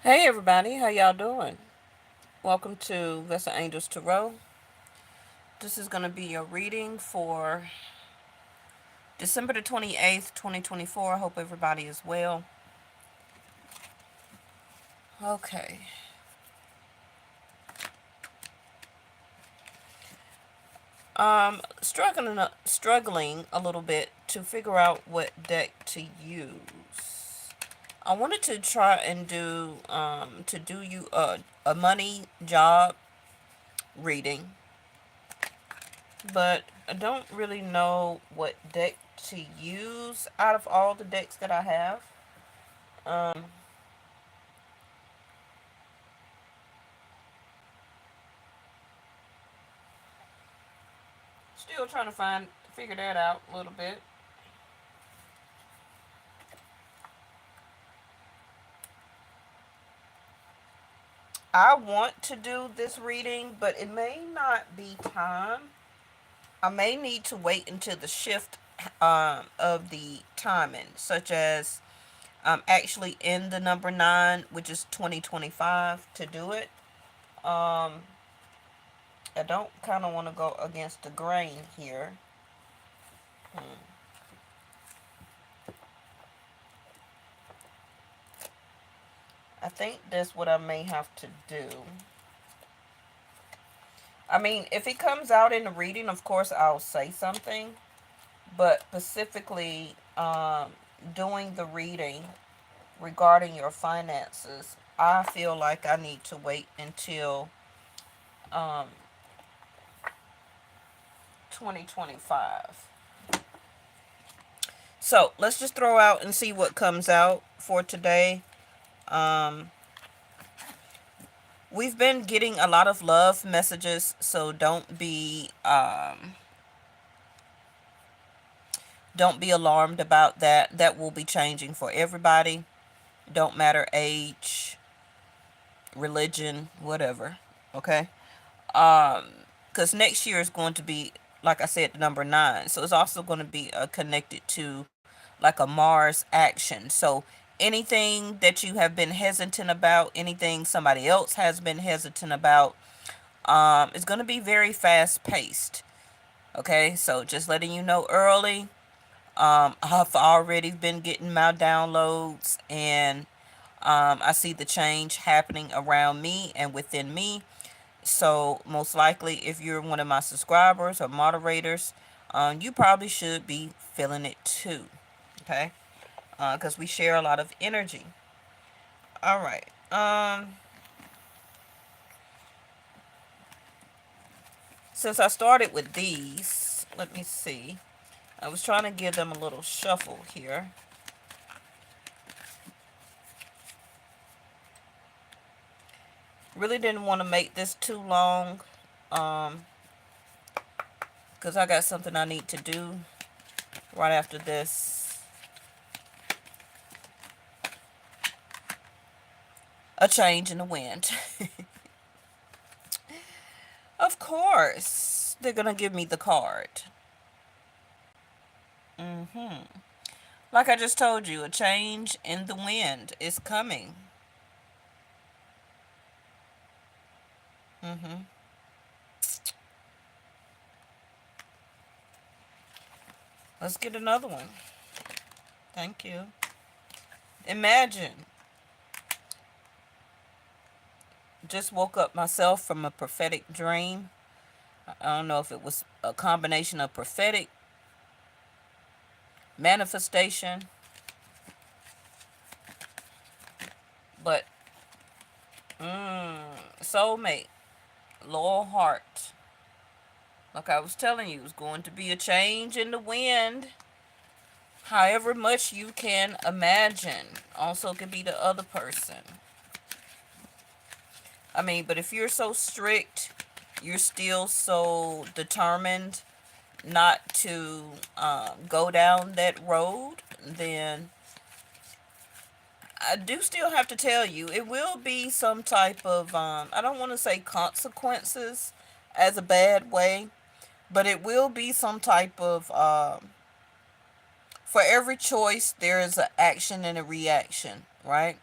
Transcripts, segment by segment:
Hey everybody, how y'all doing? Welcome to Vessel Angels Tarot. This is going to be your reading for December the 28th, 2024. I hope everybody is well. Okay. Struggling a little bit to figure out what deck to use. I wanted to try and do you a money job reading, but I don't really know what deck to use out of all the decks that I have. Um, Still trying to figure that out a little bit. I want to do this reading, but it may not be time. I may need to wait until the shift of the timing, such as actually in the number 9, which is 2025, to do it. I don't kind of want to go against the grain here. I think that's what I may have to do. I mean, if it comes out in the reading, of course, I'll say something. But specifically, doing the reading regarding your finances, I feel like I need to wait until um, 2025. So let's just throw out and see what comes out for today. We've been getting a lot of love messages, so don't be alarmed about that. That will be changing for everybody. Don't matter age, religion, whatever. Okay? Because next year is going to be, like I said, the number 9. So it's also going to be connected to like a Mars action. So anything that you have been hesitant about, anything somebody else has been hesitant about, is going to be very fast paced. Okay, so just letting you know early. I've already been getting my downloads, and I see the change happening around me and within me. So most likely, if you're one of my subscribers or moderators, you probably should be feeling it too. Okay, because we share a lot of energy. All right. Since I started with these, let me see. I was trying to give them a little shuffle here. Really didn't want to make this too long, because I got something I need to do right after this. A change in the wind. Of course, they're gonna give me the card. Like I just told you, a change in the wind is coming. Let's get another one. Thank you. Imagine. Just woke up myself from a prophetic dream. I don't know if it was a combination of prophetic, manifestation, but soulmate, loyal heart. Like I was telling you, it's going to be a change in the wind. However much you can imagine. Also could be the other person. I mean, but if you're so strict, you're still so determined not to go down that road, then I do still have to tell you, it will be some type of, I don't want to say consequences as a bad way, but it will be some type of, for every choice, there is an action and a reaction, right?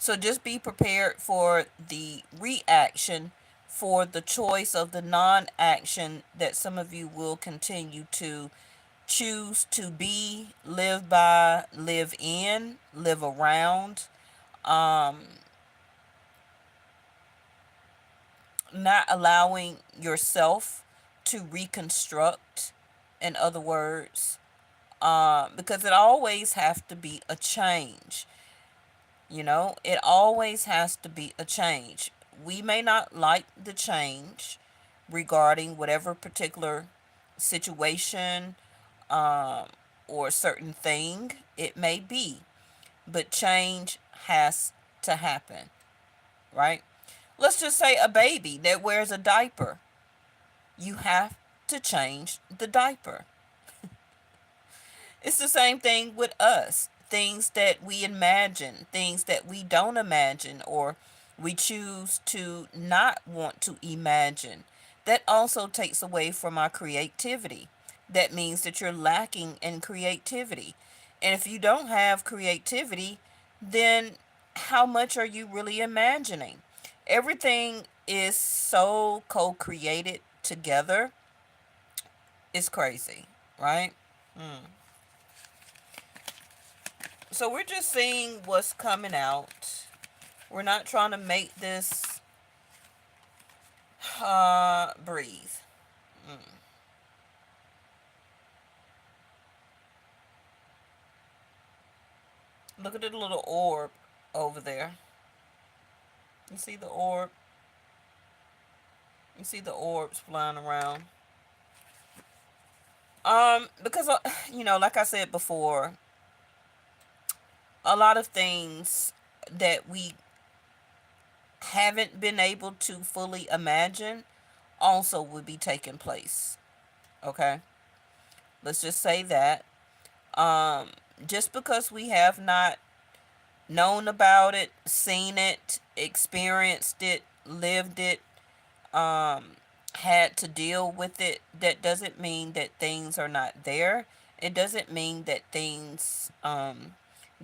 So just be prepared for the reaction, for the choice of the non action that some of you will continue to choose to be, live by, live in, live around. Um, Not allowing yourself to reconstruct, in other words, because it always has to be a change. It always has to be a change. We may not like the change regarding whatever particular situation, um, or certain thing it may be, but change has to happen, right? Let's just say a baby that wears a diaper. You have to change the diaper. It's the same thing with us. Things that we imagine, things that we don't imagine, or we choose to not want to imagine. That also takes away from our creativity. That means that you're lacking in creativity. And if you don't have creativity, then how much are you really imagining? Everything is so co created together. It's crazy, right? Mm. So we're just seeing what's coming out. We're not trying to make this breathe. Mm. Look at the little orb over there. You see the orb? You see the orbs flying around. Because like I said before, a lot of things that we haven't been able to fully imagine also would be taking place. Okay? Let's just say that. Um, just because we have not known about it, seen it, experienced it, lived it, um, had to deal with it, that doesn't mean that things are not there. It doesn't mean that things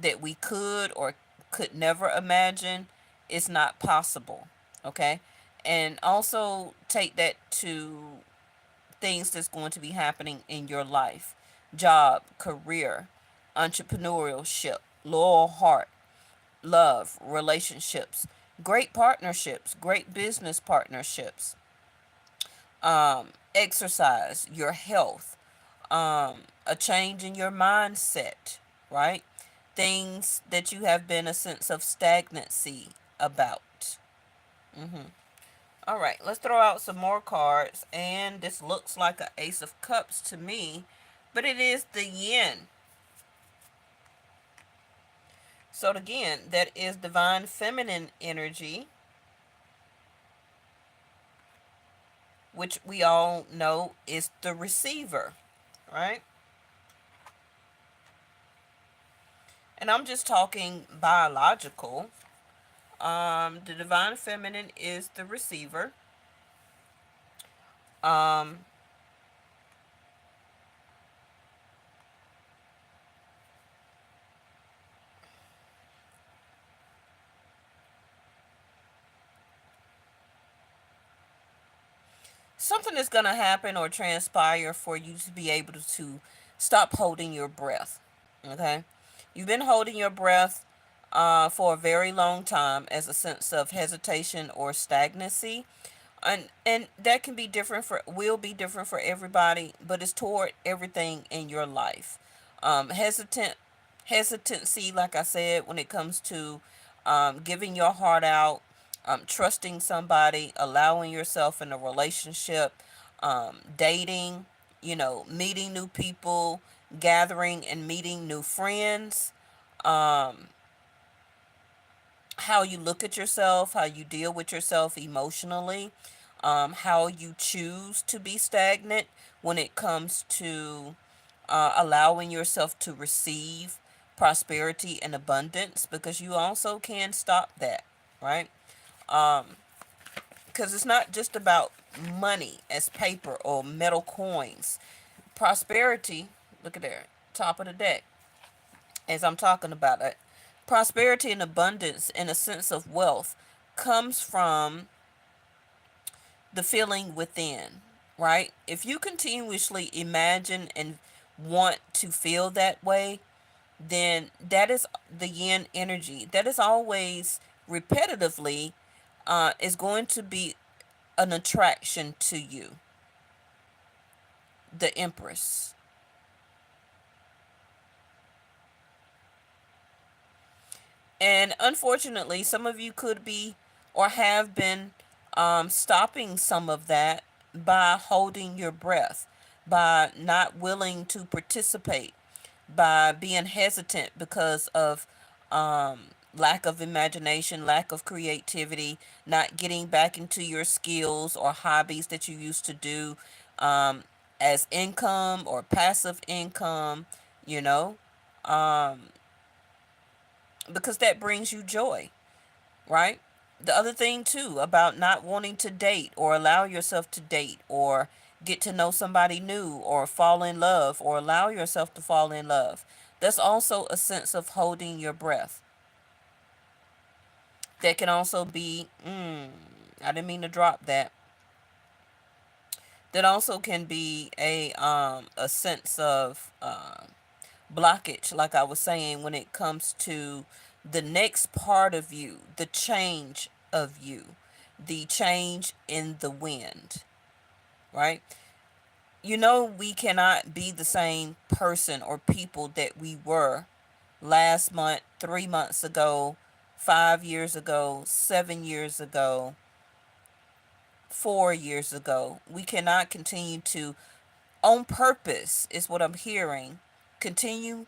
that we could or could never imagine is not possible. Okay? And also take that to things that's going to be happening in your life: job, career, entrepreneurship, loyal heart, love, relationships, great partnerships, great business partnerships, exercise, your health, a change in your mindset, right? Things that you have been a sense of stagnancy about. All right, let's throw out some more cards. And this looks like an Ace of Cups to me, but it is the Yin. So again, that is divine feminine energy, which we all know is the receiver, right? And I'm just talking biological. The divine feminine is the receiver. Um, Something is going to happen or transpire for you to be able to stop holding your breath. Okay? You've been holding your breath for a very long time as a sense of hesitation or stagnancy. And that can be different for will be different for everybody, but it's toward everything in your life. Hesitancy, like I said, when it comes to giving your heart out, trusting somebody, allowing yourself in a relationship, dating, meeting new people, gathering and meeting new friends, um, how you look at yourself, how you deal with yourself emotionally, how you choose to be stagnant when it comes to allowing yourself to receive prosperity and abundance, because you also can stop that, right? Because it's not just about money as paper or metal coins. Prosperity, look at there, top of the deck, as I'm talking about it. Prosperity and abundance and a sense of wealth comes from the feeling within, right? If you continuously imagine and want to feel that way, then that is the yin energy. That is always repetitively is going to be an attraction to you, the Empress. And unfortunately, some of you could be or have been stopping some of that by holding your breath, by not willing to participate, by being hesitant because of lack of imagination, lack of creativity, not getting back into your skills or hobbies that you used to do um, as income or passive income, you know, um, because that brings you joy, right? The other thing too about not wanting to date or allow yourself to date or get to know somebody new or fall in love or allow yourself to fall in love. That's also a sense of holding your breath. That can also be, I didn't mean to drop that. That also can be a sense of blockage, like I was saying, when it comes to the next part of you, the change of you, the change in the wind, right? You know, we cannot be the same person or people that we were last month, 3 months ago, 5 years ago, 7 years ago, 4 years ago. We cannot continue to, on purpose, is what I'm hearing, continue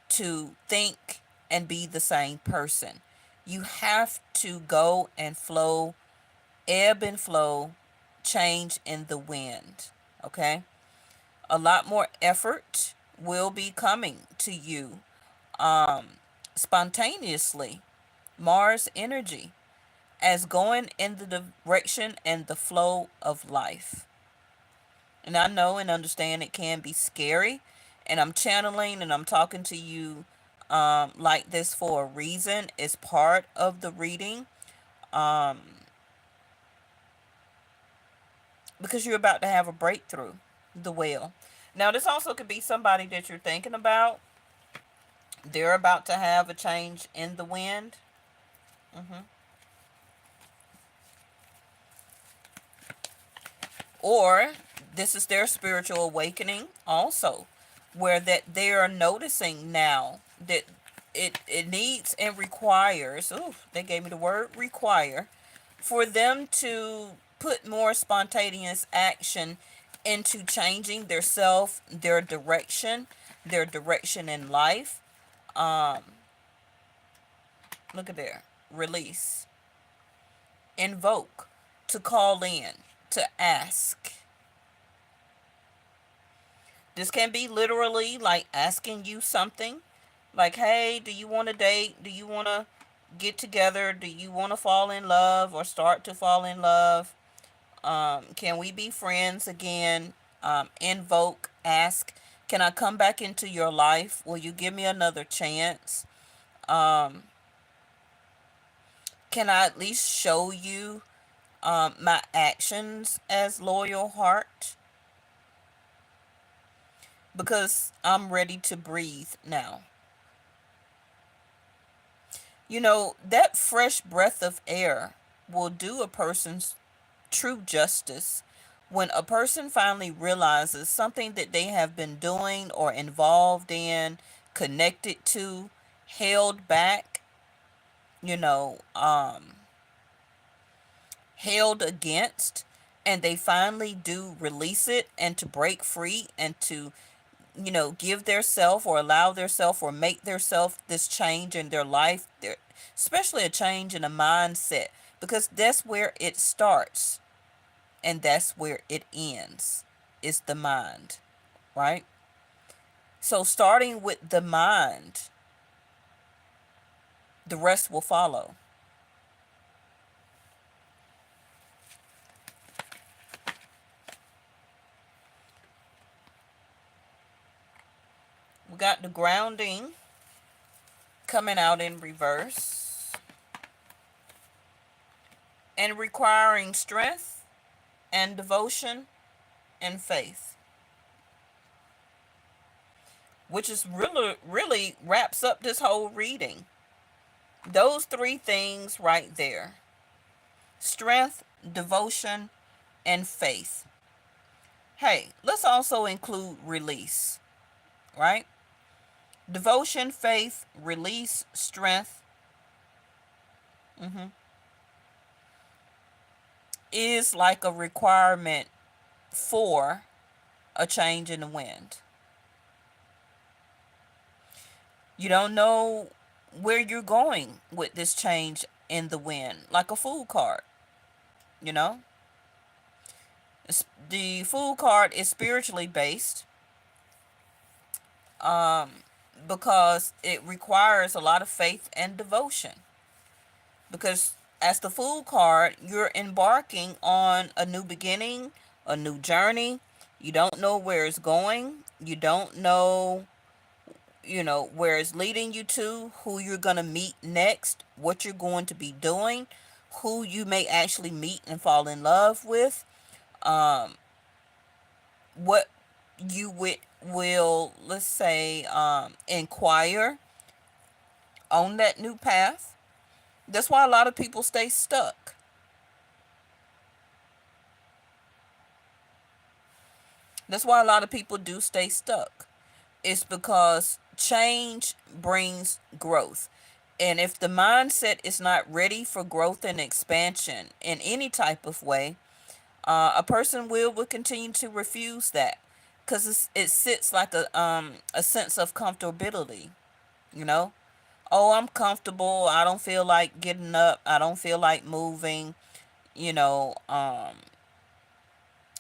to think and be the same person. You have to go and flow, ebb and flow, change in the wind. Okay? A lot more effort will be coming to you spontaneously. Mars energy as going in the direction and the flow of life. And I know and understand it can be scary. And I'm channeling and I'm talking to you like this for a reason. It's part of the reading um, because you're about to have a breakthrough. The whale. Now, this also could be somebody that you're thinking about. They're about to have a change in the wind. hmm Or this is their spiritual awakening also, where that they are noticing now that it needs and requires, they gave me the word require, for them to put more spontaneous action into changing their self, their direction in life. Um, Look at there. Release. Invoke. To call in. To ask. This can be literally like asking you something. Like, hey, do you want to date? Do you want to get together? Do you want to fall in love or start to fall in love? Can we be friends again? Invoke, ask, can I come back into your life? Will you give me another chance? Um, can I at least show you my actions as loyal heart? Because I'm ready to breathe now. You know, that fresh breath of air will do a person's true justice when a person finally realizes something that they have been doing or involved in, connected to, held back, you know, held against, and they finally do release it and to break free and to give their self or allow their self or make their self this change in their life, especially a change in a mindset, because that's where it starts and that's where it ends, is the mind, right? So starting with the mind, the rest will follow. We got the grounding coming out in reverse, and requiring strength and devotion and faith, which is really wraps up this whole reading. Those three things right there: strength, devotion, and faith. Hey, let's also include release, right? Devotion, faith, release, strength is like a requirement for a change in the wind. You don't know where you're going with this change in the wind, like a food card, you know? The food card is spiritually based, um, because it requires a lot of faith and devotion. Because as the food card, you're embarking on a new beginning, a new journey. You don't know where it's going. You don't know, where it's leading you to, who you're going to meet next, what you're going to be doing, who you may actually meet and fall in love with, what you will, let's say, inquire on that new path. That's why a lot of people stay stuck. That's why a lot of people do stay stuck. It's because change brings growth. And if the mindset is not ready for growth and expansion in any type of way, a person will continue to refuse that, because it sits like a sense of comfortability, you know. Oh, I'm comfortable. I don't feel like getting up. I don't feel like moving. You know, I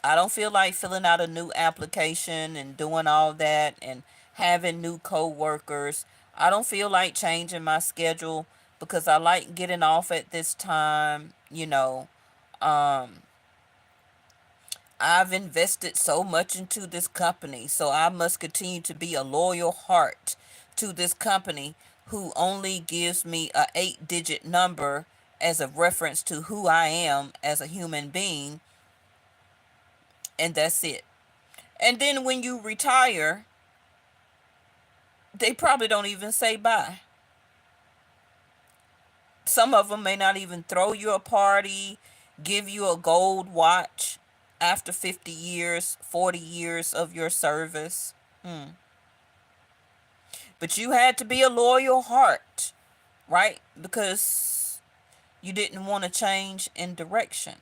don't feel like filling out a new application and doing all that and having new coworkers. I don't feel like changing my schedule because I like getting off at this time. I've invested so much into this company, so I must continue to be a loyal heart to this company who only gives me a 8-digit number as a reference to who I am as a human being, and that's it. And then when you retire, they probably don't even say bye. Some of them may not even throw you a party, give you a gold watch after 50 years, 40 years of your service. But you had to be a loyal heart, right? Because you didn't want to change in direction.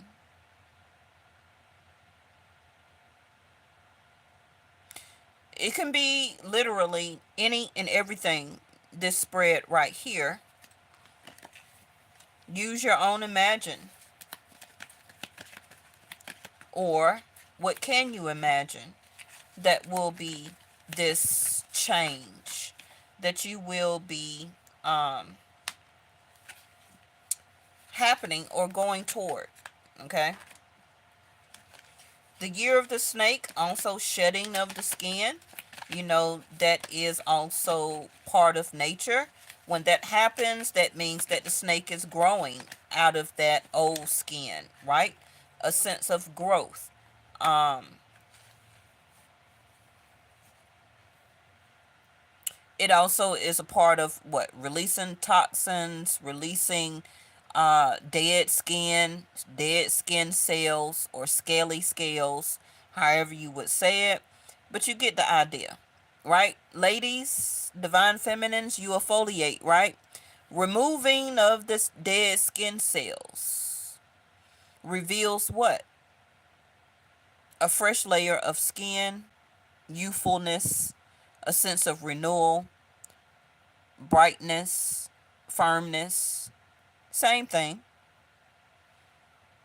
It can be literally any and everything, this spread right here. Use your own imagine. Or what can you imagine that will be this change that you will be happening or going toward? Okay. The year of the snake, also shedding of the skin. That is also part of nature. When that happens, that means that the snake is growing out of that old skin, right? A sense of growth. It also is a part of what? Releasing toxins, releasing dead skin cells, or scaly scales, however you would say it. But you get the idea, right? Ladies, divine feminines, you exfoliate, right? Removing of this dead skin cells reveals what? A fresh layer of skin, youthfulness, a sense of renewal, brightness, firmness. Same thing.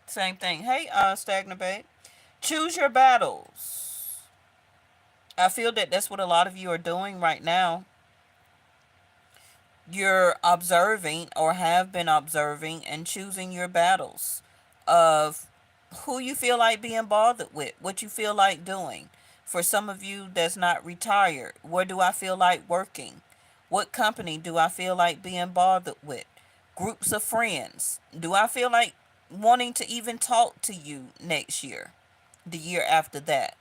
Same thing. Hey, stagnant babe. Choose your battles. I feel that that's what a lot of you are doing right now. You're observing, or have been observing, and choosing your battles of who you feel like being bothered with, what you feel like doing. For some of you that's not retired, where do I feel like working? What company do I feel like being bothered with? Groups of friends. Do I feel like wanting to even talk to you next year? The year after that?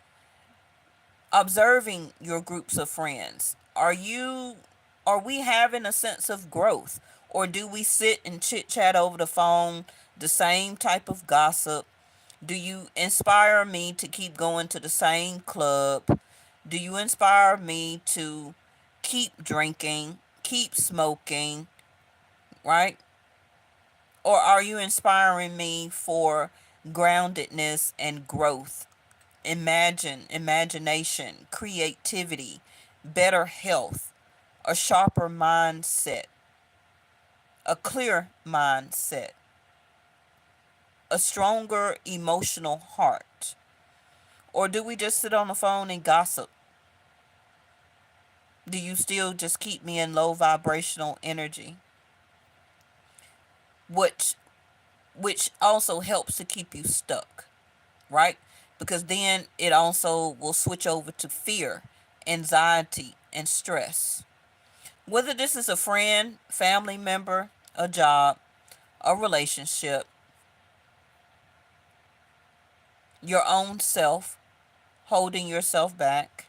Observing your groups of friends. Are we having a sense of growth, or do we sit and chit chat over the phone, the same type of gossip? Do you inspire me to keep going to the same club? Do you inspire me to keep drinking, keep smoking, right? Or are you inspiring me for groundedness and growth, imagination, creativity, better health, a sharper mindset, a clear mindset, a stronger emotional heart? Or do we just sit on the phone and gossip? Do you still just keep me in low vibrational energy, which which also helps to keep you stuck, right? Because then it also will switch over to fear, anxiety, and stress. Whether this is a friend, family member, a job, a relationship, your own self, holding yourself back,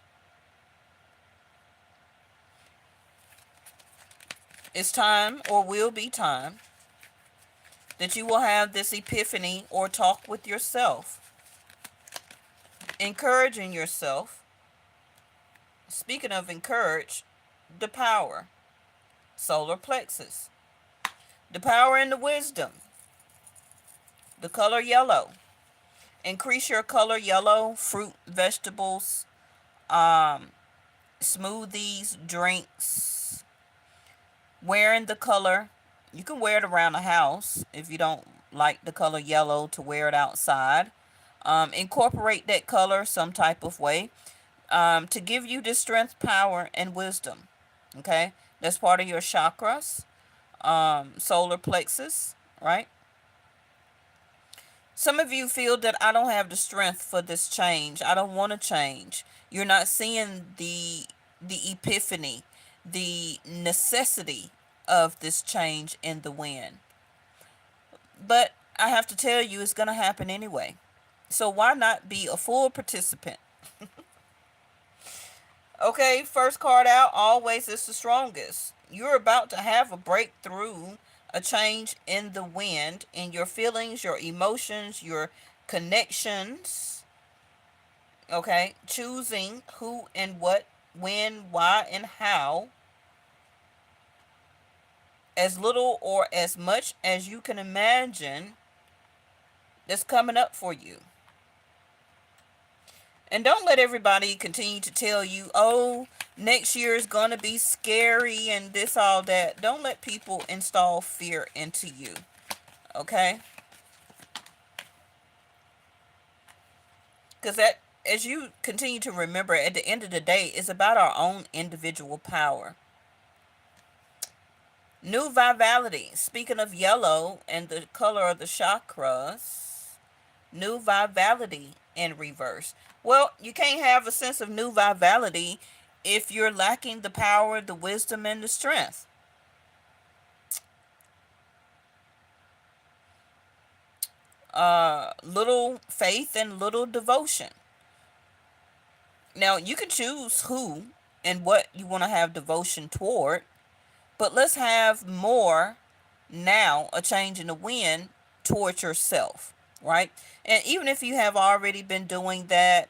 it's time, or will be time, that you will have this epiphany or talk with yourself, encouraging yourself. Speaking of encourage, the power, solar plexus, the power and the wisdom, the color yellow. Increase your color yellow, fruit, vegetables, um, smoothies, drinks. Wearing the color, you can wear it around the house if you don't like the color yellow to wear it outside. Incorporate that color some type of way to give you the strength, power, and wisdom. Okay, that's part of your chakras, solar plexus, right? Some of you feel that I don't have the strength for this change. I don't want to change. You're not seeing the epiphany, the necessity of this change in the wind. But I have to tell you, it's going to happen anyway. So why not be a full participant? Okay, first card out always is the strongest. You're about to have a breakthrough, a change in the wind, in your feelings, your emotions, your connections. Okay, choosing who and what, when, why, and how, as little or as much as you can imagine, that's coming up for you. And don't let everybody continue to tell you, oh, next year is going to be scary and this, all that. Don't let people install fear into you. Okay? Because that, as you continue to remember, at the end of the day, it's about our own individual power. New vitality. Speaking of yellow and the color of the chakras, new vitality in reverse. Well, you can't have a sense of new vitality if you're lacking the power, the wisdom, and the strength. Little faith and little devotion. Now, you can choose who and what you want to have devotion toward, but let's have more now, a change in the wind towards yourself, right? And even if you have already been doing that,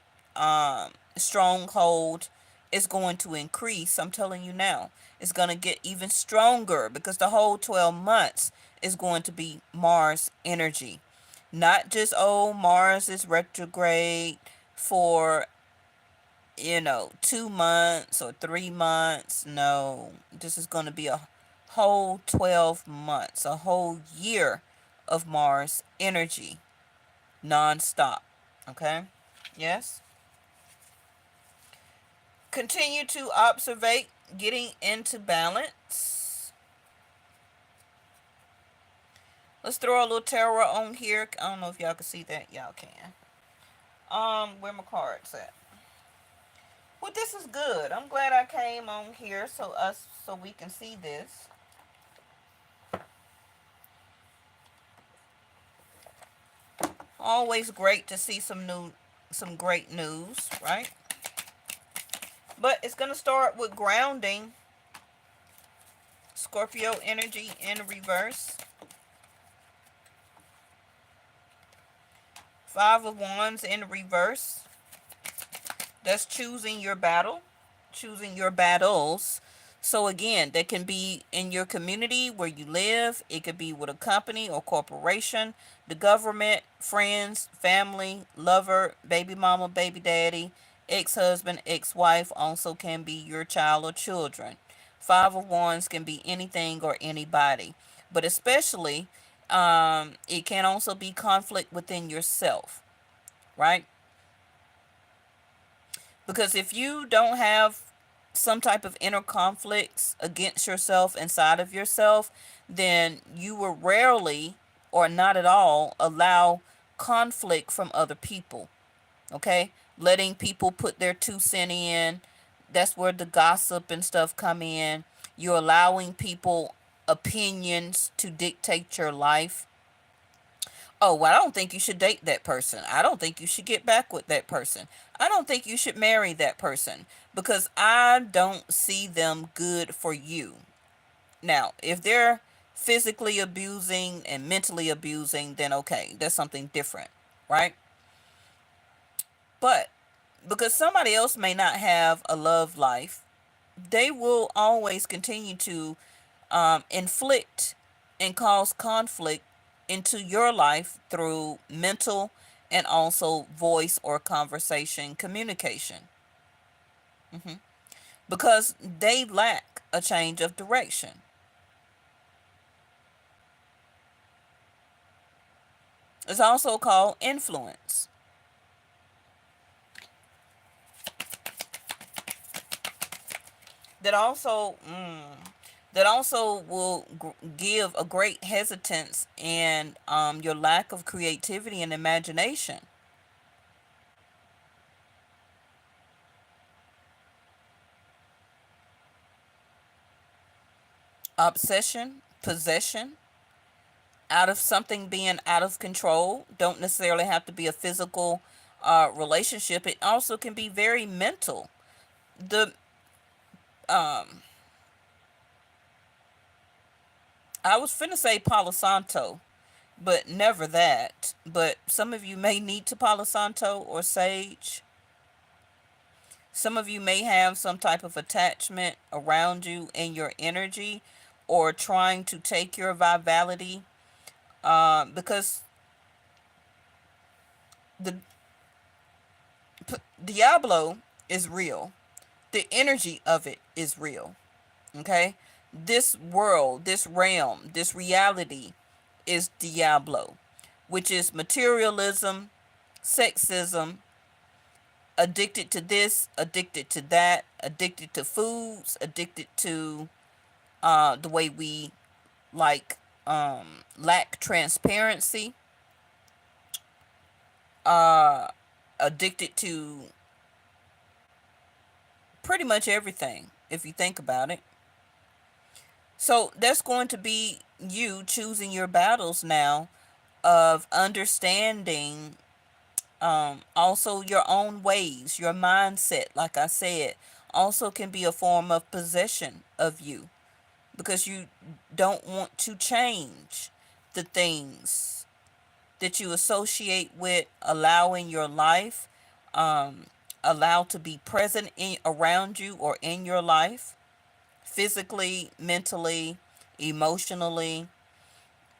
stronghold is going to increase. I'm telling you now, it's going to get even stronger because the whole 12 months is going to be Mars energy. Not just, oh, Mars is retrograde for 2 months or 3 months. No, this is going to be a whole 12 months, a whole year of Mars energy, non-stop. Okay? Yes? Continue to observe, getting into balance. Let's throw a little tarot on here. I don't know if y'all can see that. Y'all can. Where my cards at? Well, this is good. I'm glad I came on here so we can see this. Always great to see some great news, right? But it's gonna start with grounding. Scorpio energy in reverse. Five of Wands in reverse. That's choosing your battle, choosing your battles. So again, that can be in your community where you live. It could be with a company or corporation, the government, friends, family, lover, baby mama, baby daddy, ex-husband, ex-wife. Also can be your child or children. Five of Wands can be anything or anybody, but especially it can also be conflict within yourself, right? Because if you don't have some type of inner conflicts against yourself inside of yourself, then you will rarely or not at all allow conflict from other people. Okay? Letting people put their 2 cents in. That's where the gossip and stuff come in. You're allowing people opinions to dictate your life. Oh, well, I don't think you should date that person. I don't think you should get back with that person. I don't think you should marry that person because I don't see them good for you. Now, if they're physically abusing and mentally abusing, then okay, that's something different, right? But because somebody else may not have a love life, they will always continue to inflict and cause conflict into your life through mental and also voice or conversation communication, because they lack a change of direction. It's also called influence. That also that also will give a great hesitance and your lack of creativity and imagination. Obsession, possession, out of something being out of control. Don't necessarily have to be a physical relationship. It also can be very mental. The I was finna say Palo Santo, but never that. But some of you may need to Palo Santo or sage. Some of you may have some type of attachment around you in your energy or trying to take your vitality, because the Diablo is real. The energy of it is real. Okay? This world, this realm, this reality is Diablo, which is materialism, sexism, addicted to this, addicted to that, addicted to foods, addicted to the way we like lack transparency, addicted to pretty much everything if you think about it. So that's going to be you choosing your battles now of understanding also your own ways, your mindset, like I said, also can be a form of possession of you because you don't want to change the things that you associate with allowing your life, um, allow to be present in around you or in your life, physically, mentally, emotionally.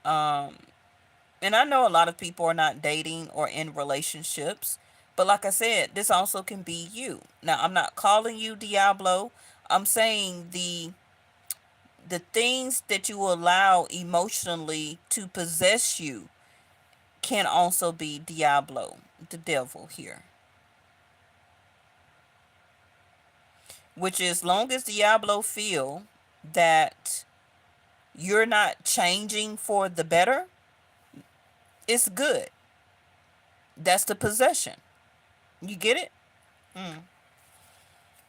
And I know a lot of people are not dating or in relationships, but like I said, this also can be you. Now, I'm not calling you Diablo. I'm saying the things that you allow emotionally to possess you can also be Diablo, the devil here. Which is long as Diablo feel that you're not changing for the better, it's good. That's the possession. You get it?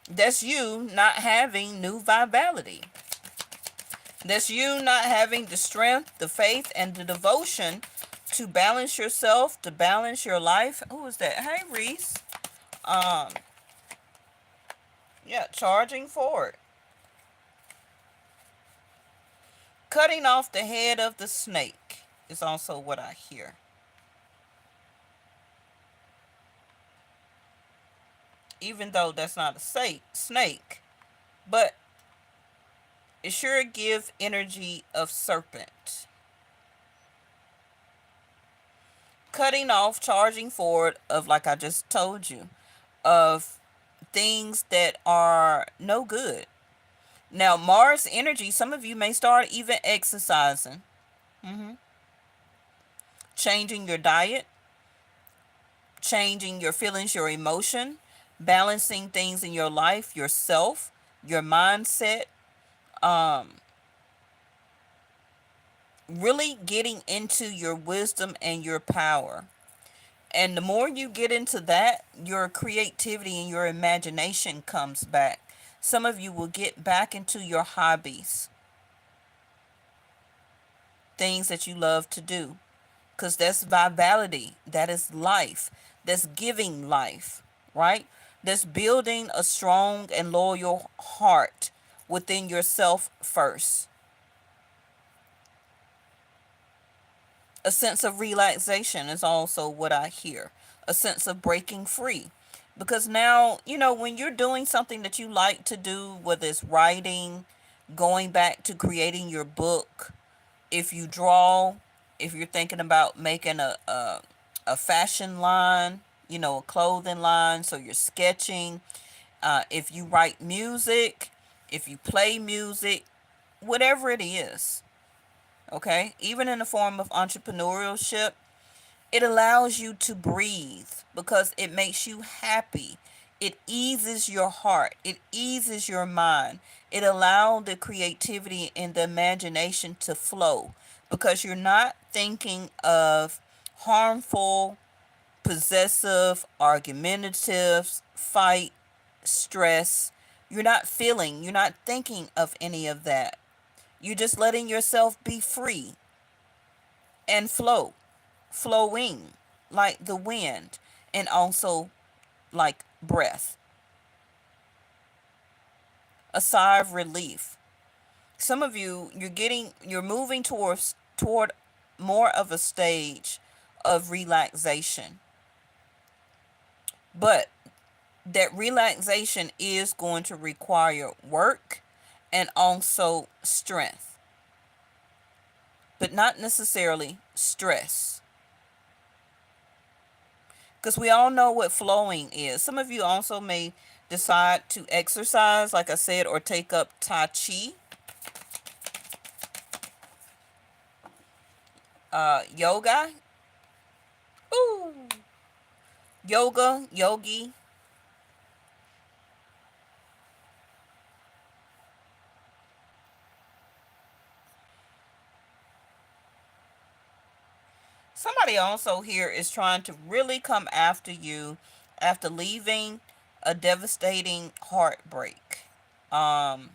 That's you not having new vitality. That's you not having the strength, the faith, and the devotion to balance yourself, to balance your life. Who is that? Hey, Reese. Um, yeah, charging forward. Cutting off the head of the snake is also what I hear. Even though that's not a snake, but it sure gives energy of serpent. Cutting off, charging forward of, like I just told you, of things that are no good. Now, Mars energy, some of you may start even exercising, changing your diet, changing your feelings, your emotion, balancing things in your life, yourself, your mindset, um, really getting into your wisdom and your power. And the more you get into that, your creativity and your imagination comes back. Some of you will get back into your hobbies, things that you love to do, because that's vitality, that is life, that's giving life, right? That's building a strong and loyal heart within yourself first. A sense of relaxation is also what I hear. A sense of breaking free. Because now, when you're doing something that you like to do, whether it's writing, going back to creating your book, if you draw, if you're thinking about making a fashion line, a clothing line, so you're sketching, if you write music, if you play music, whatever it is, okay, even in the form of entrepreneurship, it allows you to breathe because it makes you happy. It eases your heart. It eases your mind. It allows the creativity and the imagination to flow because you're not thinking of harmful, possessive, argumentative, fight, stress. You're not thinking of any of that. You're just letting yourself be free and flowing like the wind, and also like breath, a sigh of relief. Some of you, you're moving toward more of a stage of relaxation, but that relaxation is going to require work and also strength, but not necessarily stress. Because we all know what flowing is. Some of you also may decide to exercise, like I said, or take up Tai Chi, yoga. Ooh, yogi. Somebody also here is trying to really come after you after leaving a devastating heartbreak. Um,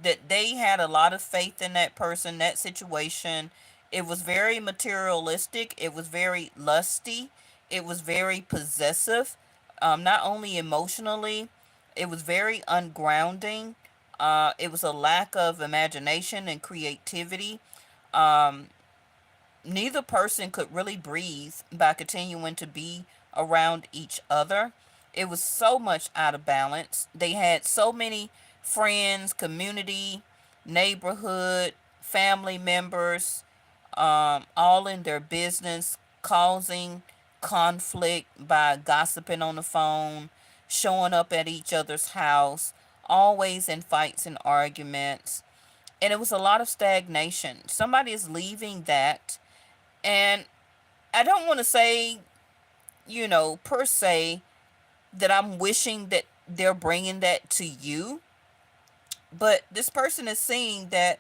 that they had a lot of faith in that person, that situation. It was very materialistic. It was very lusty. It was very possessive. Not only emotionally, it was very ungrounding. It was a lack of imagination and creativity. Um, Neither person could really breathe by continuing to be around each other. It was so much out of balance. They had so many friends, community, neighborhood, family members, all in their business, causing conflict by gossiping on the phone, showing up at each other's house, always in fights and arguments. And it was a lot of stagnation. Somebody is leaving that, and I don't want to say, per se, that I'm wishing that they're bringing that to you. But this person is seeing that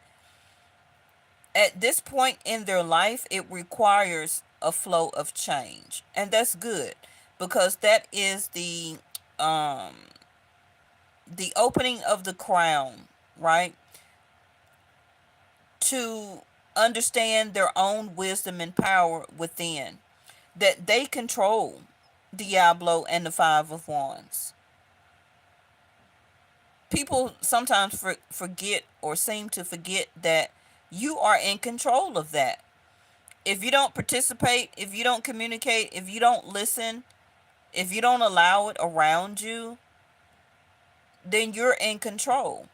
at this point in their life, it requires a flow of change. And that's good because that is the um, the opening of the crown, right? To understand their own wisdom and power within, that they control Diablo and the Five of Wands. People sometimes forget or seem to forget that you are in control of that. If you don't participate, if you don't communicate, if you don't listen, if you don't allow it around you, then you're in control.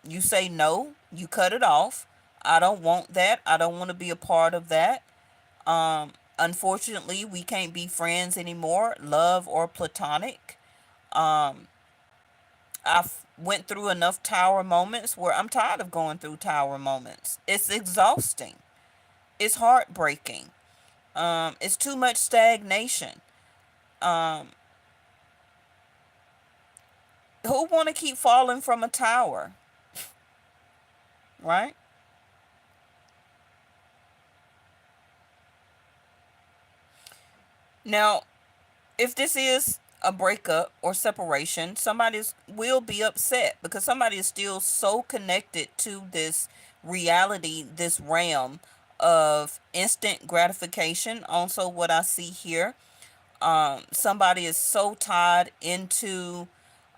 You say no, you cut it off. I don't want that. I don't want to be a part of that. Unfortunately, we can't be friends anymore, love or platonic. Um, I've went through enough tower moments where I'm tired of going through tower moments. It's exhausting. It's heartbreaking. It's too much stagnation. Um, who want to keep falling from a tower, right? Now, if this is a breakup or separation, somebody will be upset because somebody is still so connected to this reality, this realm of instant gratification. Also, what I see here, somebody is so tied into,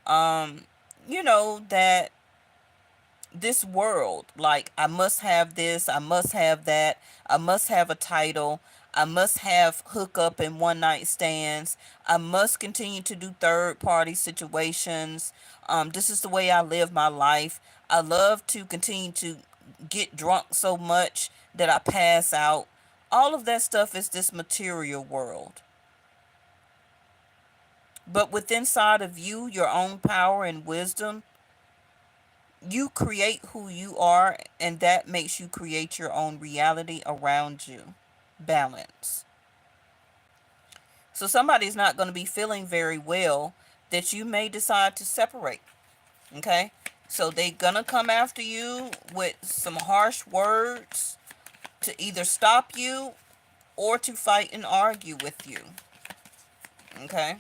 um, that this world, like, I must have this, I must have that, I must have a title, I must have hookup and one night stands, I must continue to do third party situations. This is the way I live my life. I love to continue to get drunk so much that I pass out. All of that stuff is this material world. But within inside of you, your own power and wisdom, you create who you are, and that makes you create your own reality around you. Balance. So somebody's not going to be feeling very well that you may decide to separate. Okay? So they're going to come after you with some harsh words to either stop you or to fight and argue with you. Okay?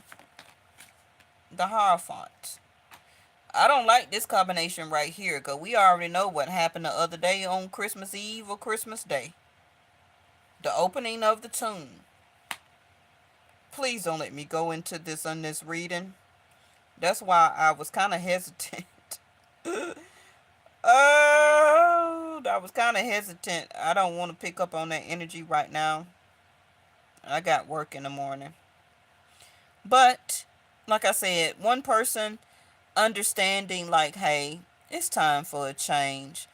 The Hierophant. I don't like this combination right here because we already know what happened the other day on Christmas Eve or Christmas Day. The opening of the tomb. Please don't let me go into this on this reading. That's why I was kind of hesitant. Oh, I was kind of hesitant. I don't want to pick up on that energy right now. I got work in the morning. But, like I said, one person understanding, like, hey, it's time for a change.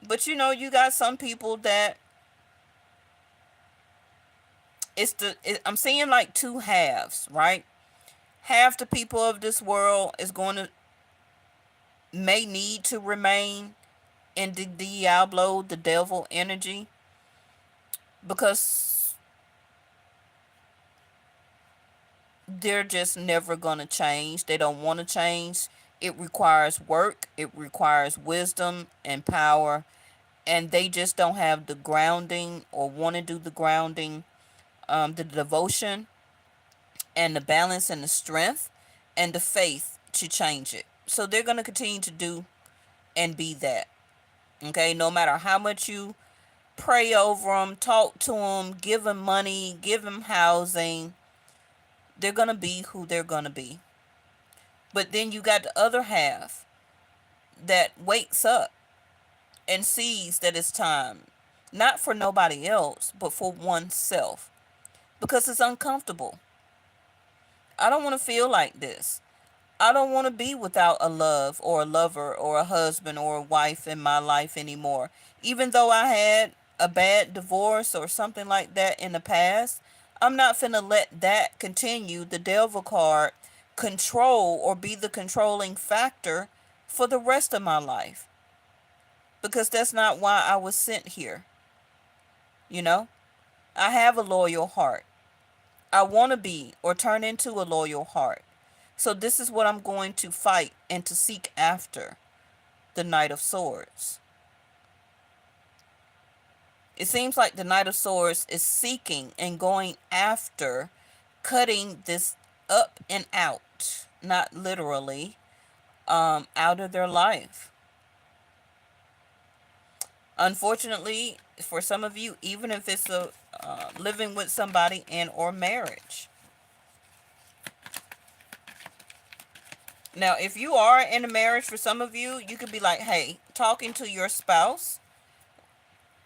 But you got some people that I'm seeing like two halves, right? Half the people of this world is going to may need to remain in the Diablo, the devil energy, because they're just never going to change. They don't want to change. It requires work, it requires wisdom and power, and they just don't have the grounding or want to do the grounding, the devotion and the balance and the strength and the faith to change it. So they're going to continue to do and be that. Okay, no matter how much you pray over them, talk to them, give them money, give them housing, they're going to be who they're going to be. But then you got the other half that wakes up and sees that it's time, not for nobody else, but for oneself, because it's uncomfortable. I don't want to feel like this. I don't want to be without a love or a lover or a husband or a wife in my life anymore. Even though I had a bad divorce or something like that in the past, I'm not finna let that continue, the devil card, control or be the controlling factor for the rest of my life. Because that's not why I was sent here. You know? I have a loyal heart. I want to be or turn into a loyal heart. So this is what I'm going to fight and to seek after, the Knight of Swords. It seems like the Knight of Swords is seeking and going after cutting this up and out, not literally, out of their life. Unfortunately, for some of you, even if it's a living with somebody and or marriage. Now, if you are in a marriage, for some of you, you could be like, hey, talking to your spouse,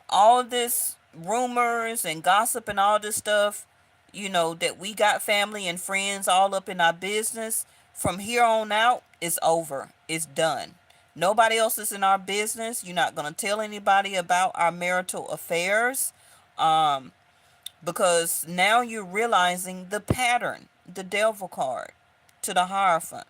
all this rumors and gossip and all this stuff, that we got family and friends all up in our business, from here on out, it's over. It's done. Nobody else is in our business. You're not going to tell anybody about our marital affairs, um, because now you're realizing the pattern, the devil card to the Hierophant.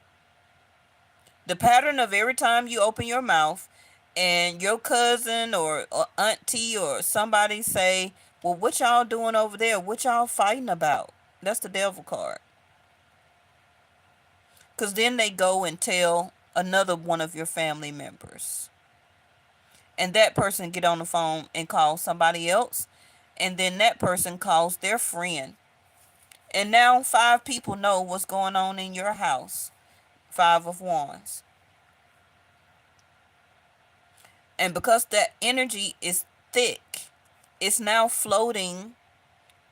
The pattern of every time you open your mouth and your cousin or auntie or somebody say, well, what y'all doing over there? What y'all fighting about? That's the devil card. Because then they go and tell another one of your family members. And that person get on the phone and call somebody else. And then that person calls their friend. And now 5 people know what's going on in your house. 5 of Wands. And because that energy is thick, it's now floating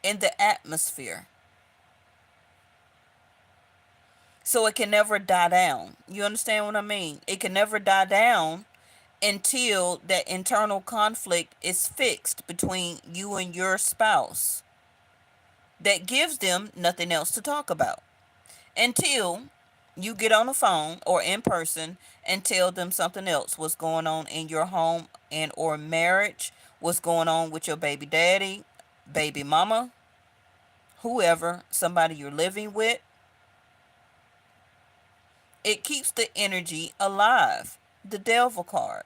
in the atmosphere. So it can never die down. You understand what I mean? It can never die down until that internal conflict is fixed between you and your spouse. That gives them nothing else to talk about. Until you get on the phone or in person and tell them something else, what's going on in your home and or marriage, what's going on with your baby daddy, baby mama, whoever, somebody you're living with. It keeps the energy alive, the devil card,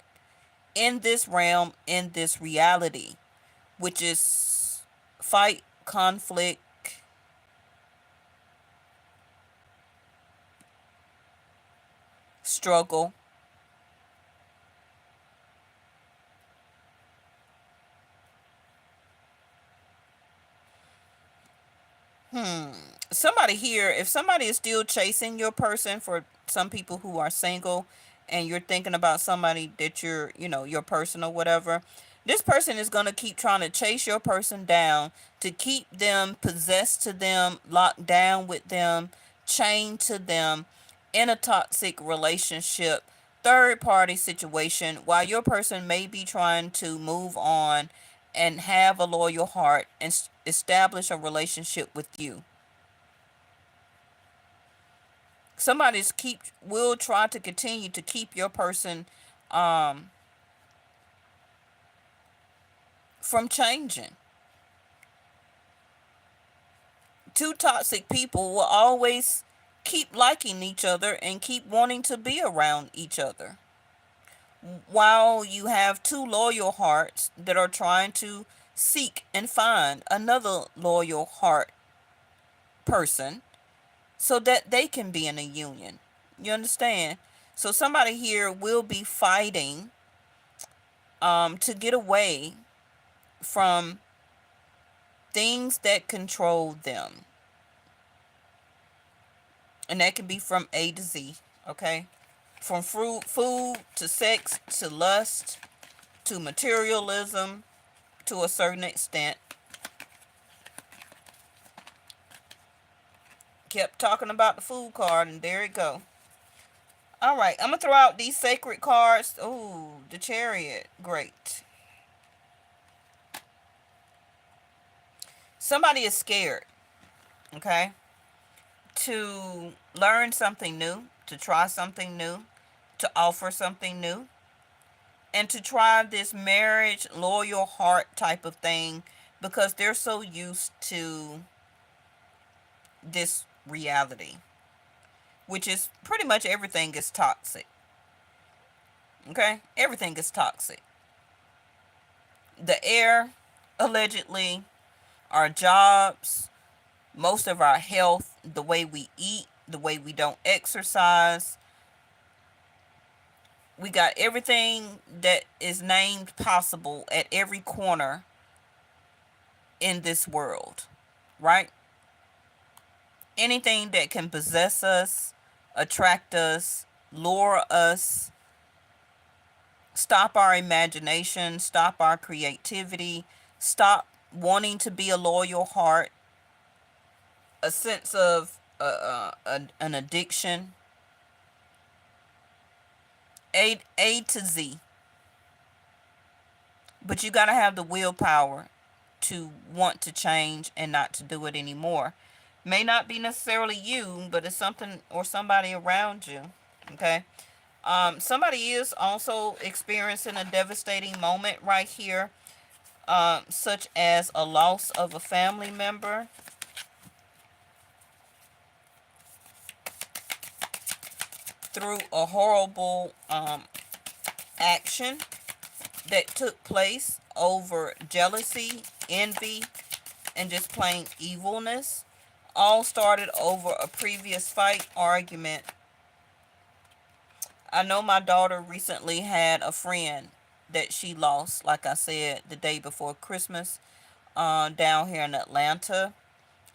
in this realm, in this reality, which is fight, conflict, struggle. Somebody here, if somebody is still chasing your person, for some people who are single and you're thinking about somebody that you're, your person or whatever, this person is going to keep trying to chase your person down to keep them possessed to them, locked down with them, chained to them in a toxic relationship, third party situation, while your person may be trying to move on and have a loyal heart and establish a relationship with you. Somebody's keep will try to continue to keep your person um from changing. Two toxic people will always keep liking each other and keep wanting to be around each other, while you have two loyal hearts that are trying to seek and find another loyal heart person so that they can be in a union. You understand? So somebody here will be fighting to get away from things that control them. And that can be from A to Z, okay? From food to sex to lust to materialism to a certain extent. Kept talking about the food card and there it go. All right, I'm going to throw out these sacred cards. Ooh, the Chariot. Great. Somebody is scared, okay, to learn something new, to try something new, to offer something new, and to try this marriage, loyal heart type of thing because they're so used to this reality, which is pretty much everything is toxic. Okay? Everything is toxic. The air, allegedly, our jobs, most of our health, the way we eat, the way we don't exercise. We got everything that is named possible at every corner in this world, right? Anything that can possess us, attract us, lure us, stop our imagination, stop our creativity, stop wanting to be a loyal heart, a sense of an addiction, A to Z. But you got to have the willpower to want to change and not to do it anymore. May not be necessarily you, but it's something or somebody around you. Okay. Somebody is also experiencing a devastating moment right here, such as a loss of a family member, through a horrible action that took place over jealousy, envy, and just plain evilness. All started over a previous fight, argument. I know my daughter recently had a friend that she lost, like I said, the day before Christmas, down here in Atlanta.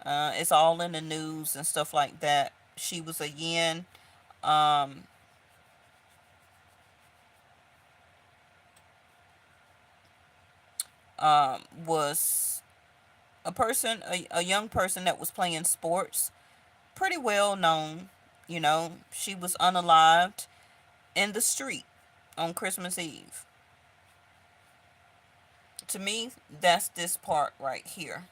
It's all in the news and stuff like that. She was a yin. Um, was a person, a young person that was playing sports, pretty well known. You know, she was unalived in the street on Christmas Eve. To me, that's this part right here.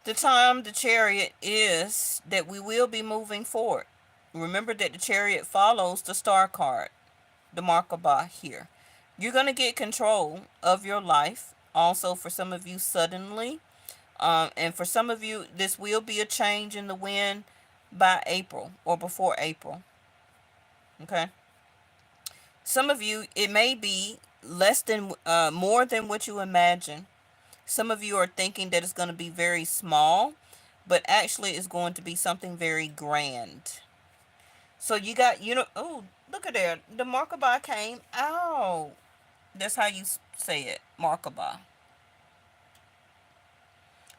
The time the chariot is that we will be moving forward. Remember that the chariot follows the star card, the Markaba here. You're going to get control of your life. Also, for some of you, suddenly. And for some of you, this will be a change in the wind by April or before April. Okay. Some of you, it may be less than, more than what you imagine. Some of you are thinking that it's going to be very small, but actually it's going to be something very grand. So you got, oh, look at there. The Markaba came out. That's how you say it, Markaba.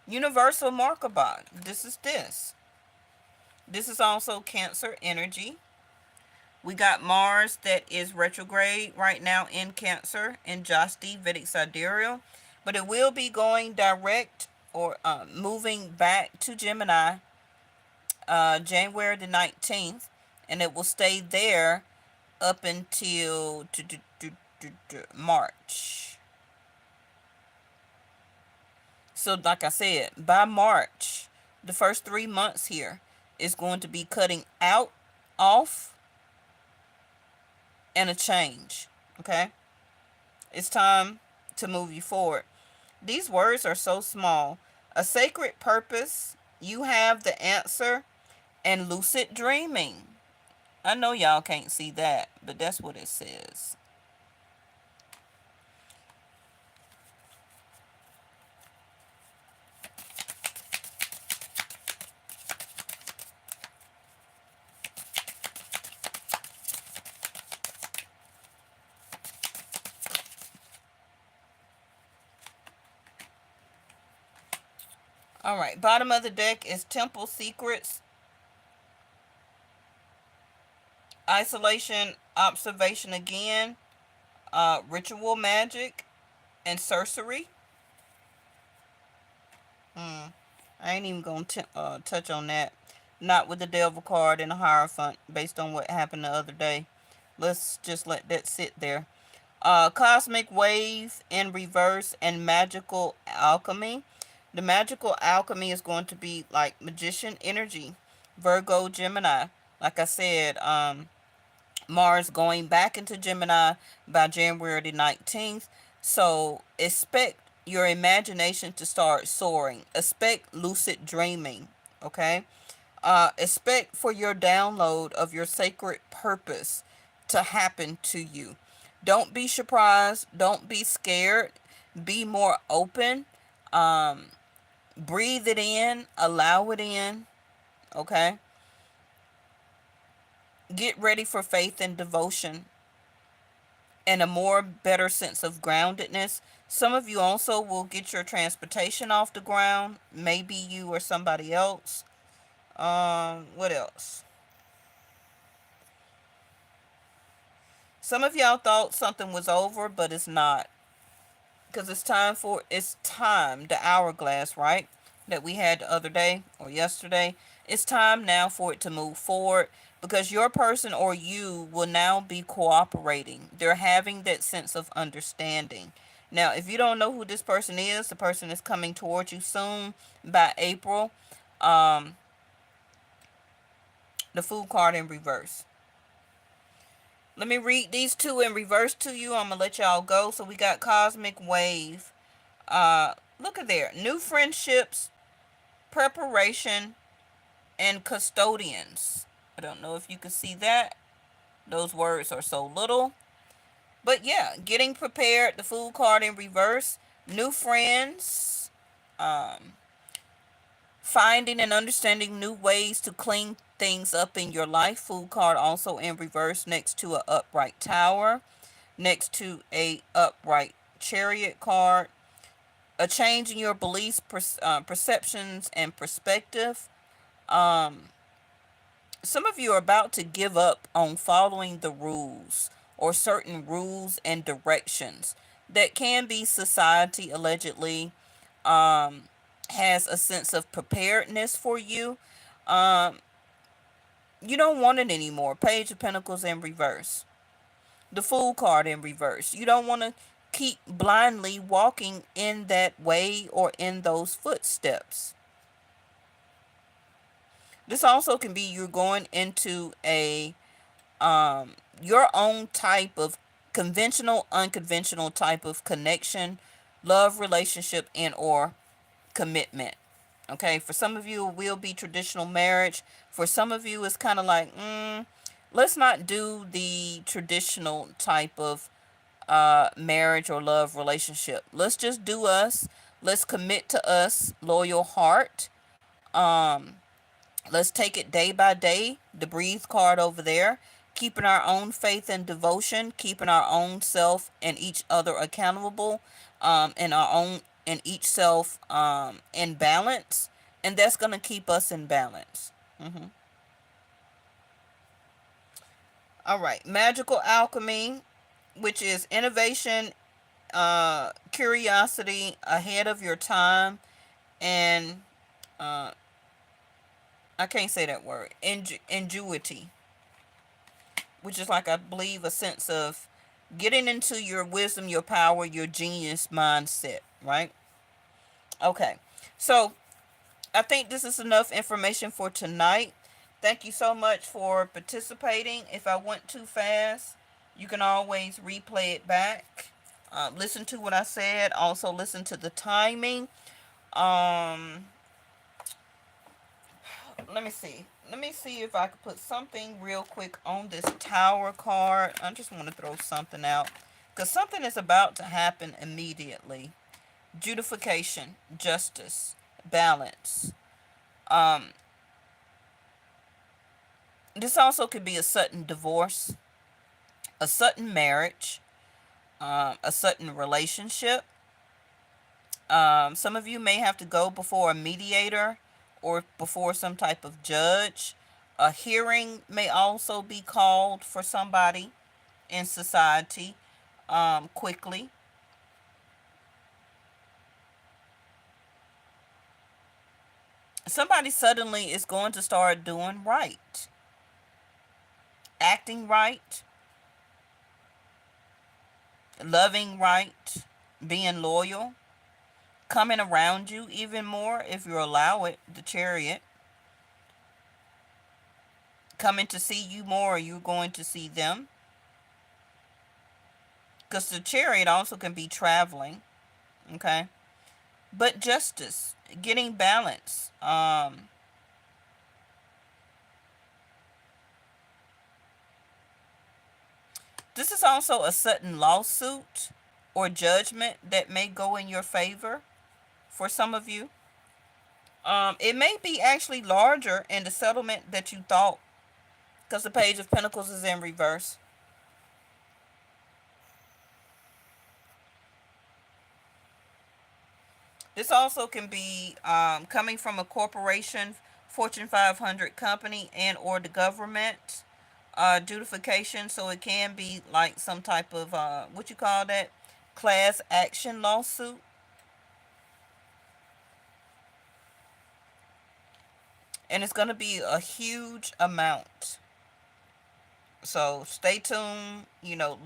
Universal Markaba. This is this. This is also Cancer energy. We got Mars that is retrograde right now in Cancer in Jasti Vedic Sidereal, but it will be going direct or moving back to Gemini January the 19th, and it will stay there up until March. So, like I said, by March, the first 3 months here is going to be cutting out, off, and a change. Okay? It's time to move you forward. These words are so small. A sacred purpose, you have the answer, and lucid dreaming. I know y'all can't see that, but that's what it says. All right, bottom of the deck is Temple Secrets, Isolation, Observation again, Ritual Magic, and Sorcery. I ain't even gonna touch on that. Not with the Devil card and the Hierophant, based on what happened the other day. Let's just let that sit there. Cosmic Wave in reverse and Magical Alchemy. The Magical Alchemy is going to be like Magician energy, Virgo, Gemini. Like I said, Mars going back into Gemini by January the 19th. So expect your imagination to start soaring. Expect lucid dreaming. Okay? Expect for your download of your sacred purpose to happen to you. Don't be surprised. Don't be scared. Be more open. Um, Breathe it in. Allow it in. Okay? Get ready for faith and devotion and a more better sense of groundedness. Some of you also will get your transportation off the ground. Maybe you or somebody else. What else? Some of y'all thought something was over, but it's not. Because it's time, the hourglass, right? That we had the other day or yesterday. It's time now for it to move forward because your person or you will now be cooperating. They're having that sense of understanding. Now, if you don't know who this person is, the person is coming towards you soon by April. Um, the Fool card in reverse. Let me read these two in reverse to you. I'm going to let y'all go. So we got Cosmic Wave. Look at there. New friendships, preparation, and custodians. I don't know if you can see that. Those words are so little. But yeah, getting prepared. The Fool card in reverse. New friends. Um, Finding and understanding new ways to clean things up in your life. Fool card also in reverse next to a upright tower. Next to a upright chariot card. A change in your beliefs, perceptions, and perspective. Um, some of you are about to give up on following the rules or certain rules and directions that can be society allegedly has a sense of preparedness for you. Um, you don't want it anymore. Page of Pentacles in reverse. The Fool card in reverse. You don't want to keep blindly walking in that way or in those footsteps. This also can be you're going into a your own type of conventional, unconventional type of connection, love, relationship, and or commitment. Okay, for some of you it will be traditional marriage. For some of you it's kind of like, let's not do the traditional type of marriage or love relationship. Let's just do us. Let's commit to us, loyal heart. Um, let's take it day by day. The breathe card over there. Keeping our own faith and devotion, keeping our own self and each other accountable, and our own and each self in balance, and that's gonna keep us in balance. All right, magical alchemy, which is innovation, curiosity, ahead of your time, and uh, I can't say that word. Ingenuity, which is like I believe a sense of getting into your wisdom, your power, your genius mindset, right? Okay, so I think this is enough information for tonight. Thank you so much for participating. If I went too fast, you can always replay it back. Listen to what I said. Also listen to the timing. Um, let me see. Let me see if I could put something real quick on this tower card. I just want to throw something out because something is about to happen immediately. Justification, justice, balance. Um, this also could be a sudden divorce, a sudden marriage, a sudden relationship. Some of you may have to go before a mediator or before some type of judge. A hearing may also be called for somebody in society quickly. Somebody suddenly is going to start doing right, acting right, loving right, being loyal, coming around you even more if you allow it. The chariot coming to see you more, or you're going to see them. Because the chariot also can be traveling, okay? But justice, getting balance. This is also a sudden lawsuit or judgment that may go in your favor for some of you. It may be actually larger in the settlement that you thought because the Page of Pentacles is in reverse. This also can be coming from a corporation, Fortune 500 company, and or the government. Duplication, so it can be like some type of what you call that, class action lawsuit. And it's going to be a huge amount. So stay tuned.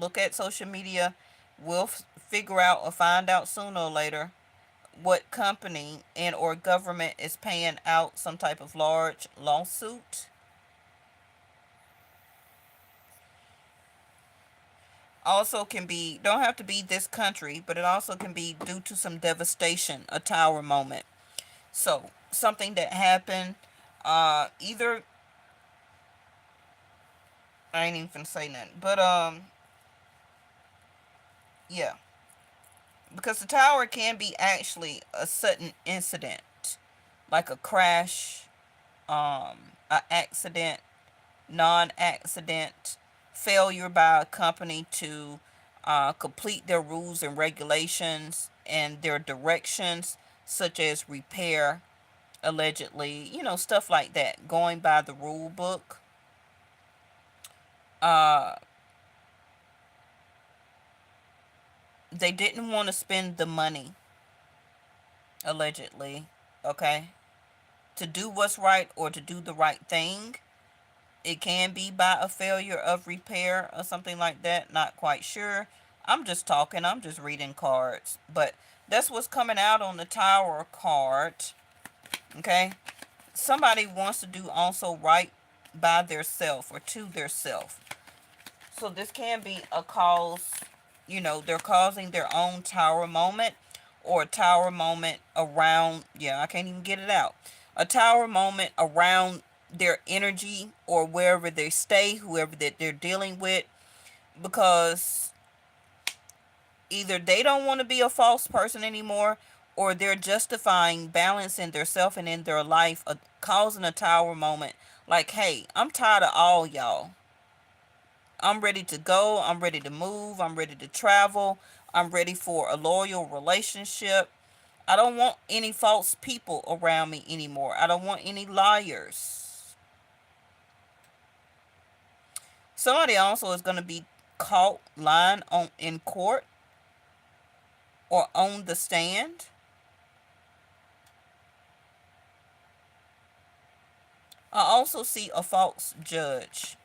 Look at social media. We'll figure out or find out sooner or later what company and or government is paying out some type of large lawsuit. Also can be, don't have to be this country, but it also can be due to some devastation, a tower moment. So something that happened, either, I ain't even finna say nothing, but yeah, because the tower can be actually a sudden incident, like a crash, a accident, non-accident, failure by a company to complete their rules and regulations and their directions, such as repair, allegedly, stuff like that, going by the rule book. Uh, they didn't want to spend the money, allegedly, okay, to do what's right or to do the right thing. It can be by a failure of repair or something like that. Not quite sure. I'm just talking. I'm just reading cards. But that's what's coming out on the Tower card. Okay. Somebody wants to do also right by their self or to their self. So this can be a cause. They're causing their own tower moment, or a tower moment around, yeah, I can't even get it out. A tower moment around their energy or wherever they stay, whoever that they're dealing with, because either they don't want to be a false person anymore, or they're justifying balance in their self and in their life, causing a tower moment. Like, hey, I'm tired of all y'all. I'm ready to go. I'm ready to move. I'm ready to travel. I'm ready for a loyal relationship. I don't want any false people around me anymore. I don't want any liars. Somebody also is going to be caught lying on in court or on the stand. I also see a false judge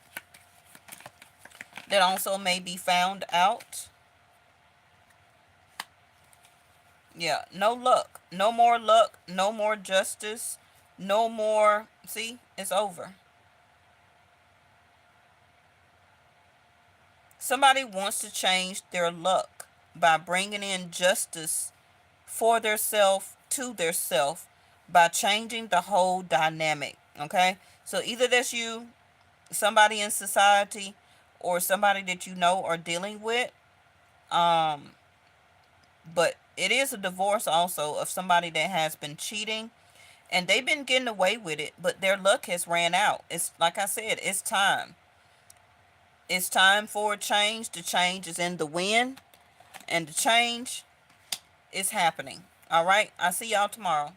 that also may be found out. Yeah, no luck. No more luck. No more justice. No more. See, it's over. Somebody wants to change their luck by bringing in justice for their self, to their self, by changing the whole dynamic. Okay? So either that's you, somebody in society, or somebody that you know are dealing with. Um, but it is a divorce also of somebody that has been cheating, and they've been getting away with it, but their luck has ran out. It's like I said, it's time. It's time for a change. The change is in the wind, and the change is happening. All right. I'll see y'all tomorrow.